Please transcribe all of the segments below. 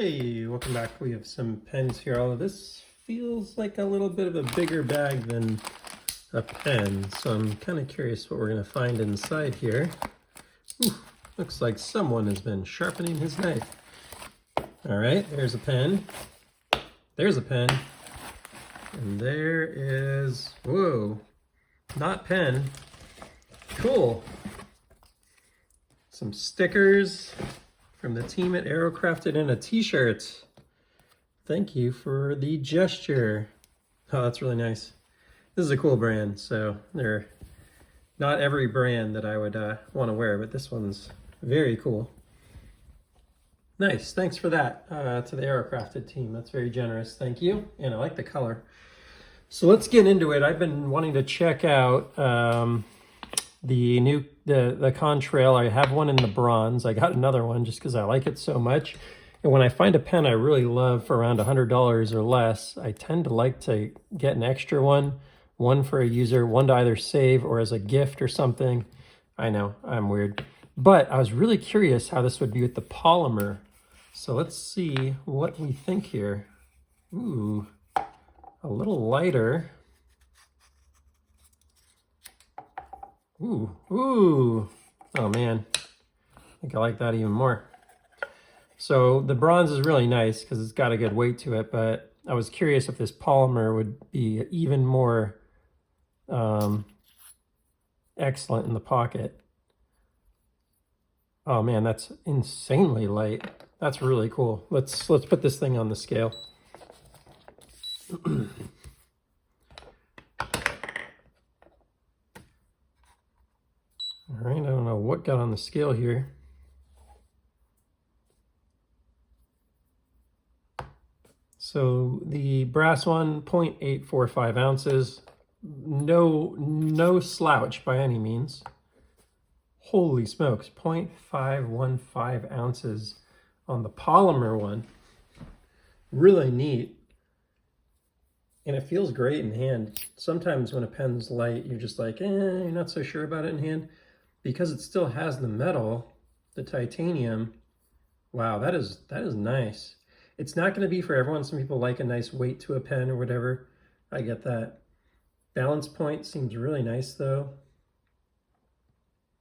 Hey, welcome back. We have some pens here. Although this feels like a little bit of a bigger bag than a pen, so I'm kind of curious what we're going to find inside here. Ooh, looks like someone has been sharpening his knife. All right, there's a pen. There's a pen. And there is, whoa, not pen. Cool. Some stickers from the team at Aerocrafted and a t-shirt. Thank you for the gesture. Oh, that's really nice. This is a cool brand, so they're not every brand that I would want to wear, but this one's very cool. Nice, thanks for that to the Aerocrafted team. That's very generous, thank you. And I like the color. So let's get into it. I've been wanting to check out the Contrail. I have one in the bronze. I got another one just because I like it so much. And when I find a pen I really love for around $100 or less, I tend to like to get an extra one for a user, one to either save or as a gift or something. I know, I'm weird. But I was really curious how this would be with the Polymer. So let's see what we think here. Ooh, a little lighter. Ooh, oh man, I think I like that even more. So the bronze is really nice because it's got a good weight to it, but I was curious if this Polymer would be even more excellent in the pocket. Oh man, that's insanely light. That's really cool. Let's put this thing on the scale. All right, I don't know what got on the scale here. So the brass one, 0.845 ounces. No slouch by any means. Holy smokes, 0.515 ounces on the Polymer one. Really neat. And it feels great in hand. Sometimes when a pen's light, you're just like, you're not so sure about it in hand. Because it still has the metal, the titanium, wow, that is nice. It's not going to be for everyone. Some people like a nice weight to a pen or whatever. I get that. Balance point seems really nice though.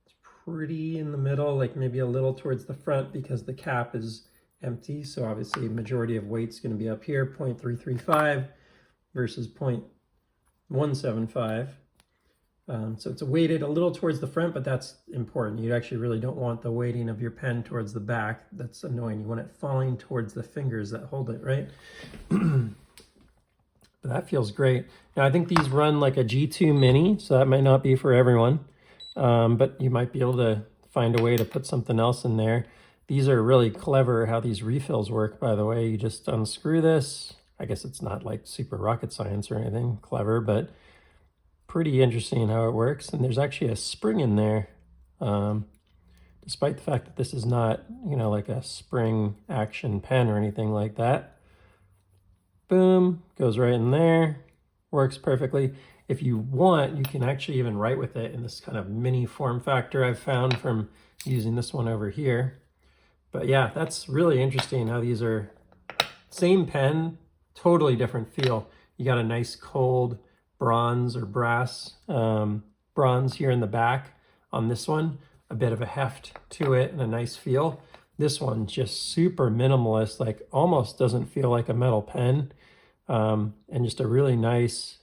It's pretty in the middle, like maybe a little towards the front because the cap is empty. So obviously majority of weight's going to be up here, 0.335 versus 0.175. So it's weighted a little towards the front, but that's important. You actually really don't want the weighting of your pen towards the back. That's annoying. You want it falling towards the fingers that hold it, right? But that feels great. Now I think these run like a G2 Mini, so that might not be for everyone, but you might be able to find a way to put something else in there. These are really clever how these refills work, by the way. You just unscrew this. I guess it's not like super rocket science or anything clever, but pretty interesting how it works. And there's actually a spring in there, despite the fact that this is not, like a spring action pen or anything like that. Boom, goes right in there, works perfectly. If you want, you can actually even write with it in this kind of mini form factor I've found from using this one over here. But yeah, that's really interesting how these are same pen, totally different feel. You got a nice cold bronze or brass bronze here in the back on this one, a bit of a heft to it and a nice feel. This one just super minimalist, like almost doesn't feel like a metal pen, and just a really nice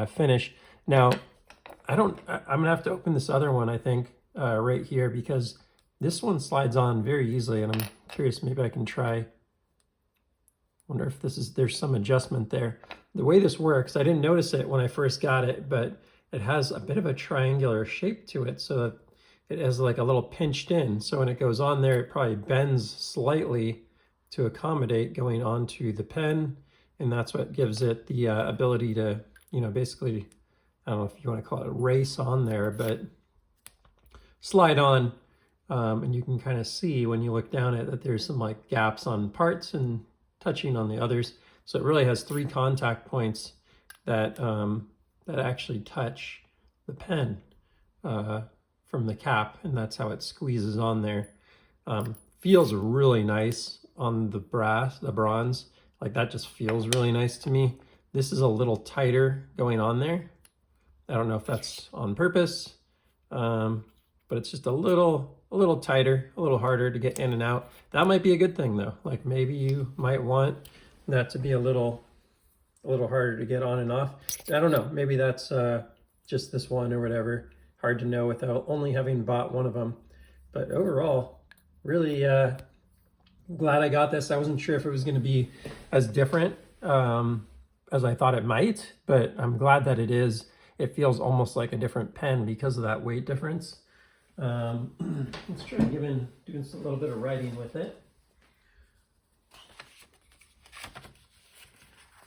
finish. Now I'm gonna have to open this other one, I think, right here, because this one slides on very easily, and I'm curious, maybe I can try. Wonder if there's some adjustment there. The way this works, I didn't notice it when I first got it, but it has a bit of a triangular shape to it, so that it has like a little pinched in. So when it goes on there, it probably bends slightly to accommodate going onto the pen, and that's what gives it the ability to, basically, I don't know if you want to call it a race on there, but slide on, and you can kind of see when you look down it that there's some like gaps on parts and touching on the others. So it really has 3 contact points that that actually touch the pen from the cap, and that's how it squeezes on there. Feels really nice on the bronze. Like that just feels really nice to me. This is a little tighter going on there. I don't know if that's on purpose, but it's just a little tighter, a little harder to get in and out. That might be a good thing though. Like maybe you might want that to be a little harder to get on and off. I don't know, maybe that's just this one or whatever. Hard to know without only having bought one of them. But overall, really glad I got this. I wasn't sure if it was going to be as different as I thought it might, but I'm glad that it is. It feels almost like a different pen because of that weight difference. Let's try doing a little bit of writing with it.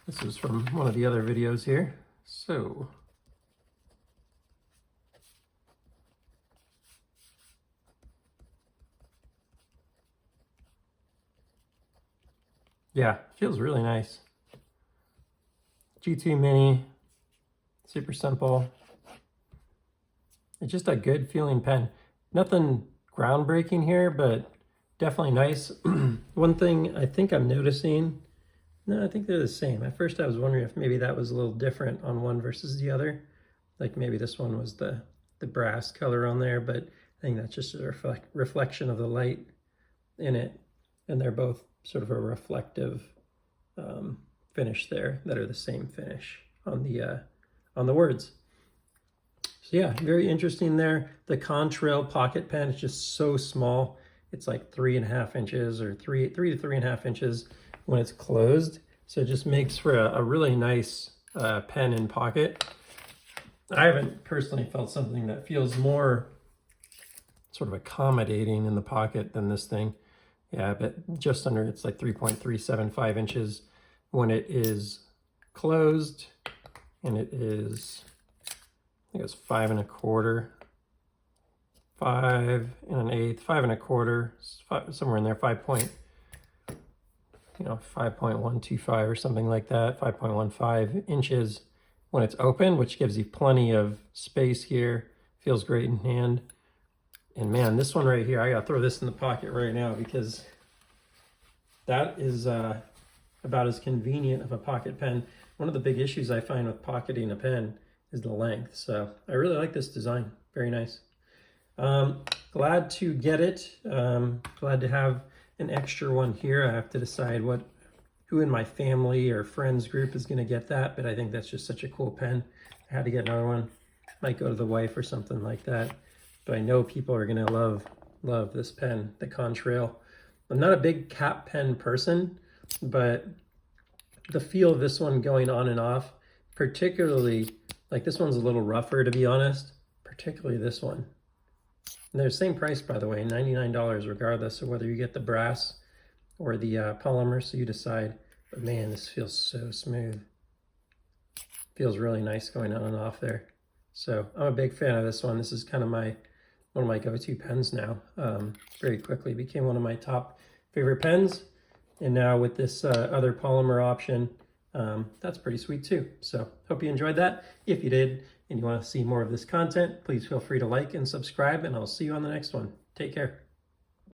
This is from one of the other videos here. So, yeah, feels really nice. G2 Mini, super simple. It's just a good feeling pen. Nothing groundbreaking here, but definitely nice. One thing I think I'm noticing, no, I think they're the same. At first I was wondering if maybe that was a little different on one versus the other. Like maybe this one was the brass color on there, but I think that's just a reflection of the light in it. And they're both sort of a reflective finish there that are the same finish on the words. So yeah, very interesting there. The Contrail pocket pen is just so small. It's like 3.5 inches or 3 to 3.5 inches when it's closed. So it just makes for a really nice pen in pocket. I haven't personally felt something that feels more sort of accommodating in the pocket than this thing. Yeah, but just under, it's like 3.375 inches when it is closed, and it is, I think it's 5 1/4, 5 1/8, 5 1/4, somewhere in there, 5.125 or something like that, 5.15 inches when it's open, which gives you plenty of space here. Feels great in hand. And man, this one right here, I gotta throw this in the pocket right now because that is about as convenient of a pocket pen. One of the big issues I find with pocketing a pen is the length. So I really like this design, very nice. Glad to get it. Glad to have an extra one here. I have to decide who in my family or friends group is gonna get that, but I think that's just such a cool pen. I had to get another one. Might go to the wife or something like that. But I know people are gonna love this pen, the Contrail. I'm not a big cap pen person, but the feel of this one going on and off, particularly, like this one's a little rougher to be honest, particularly this one. And they're the same price, by the way, $99 regardless of whether you get the brass or the polymer, so you decide. But man, this feels so smooth. Feels really nice going on and off there. So I'm a big fan of this one. This is kind of one of my go-to pens now. Very quickly became one of my top favorite pens. And now with this other polymer option, that's pretty sweet too. So hope you enjoyed that. If you did and you want to see more of this content, please feel free to like and subscribe, and I'll see you on the next one. Take care.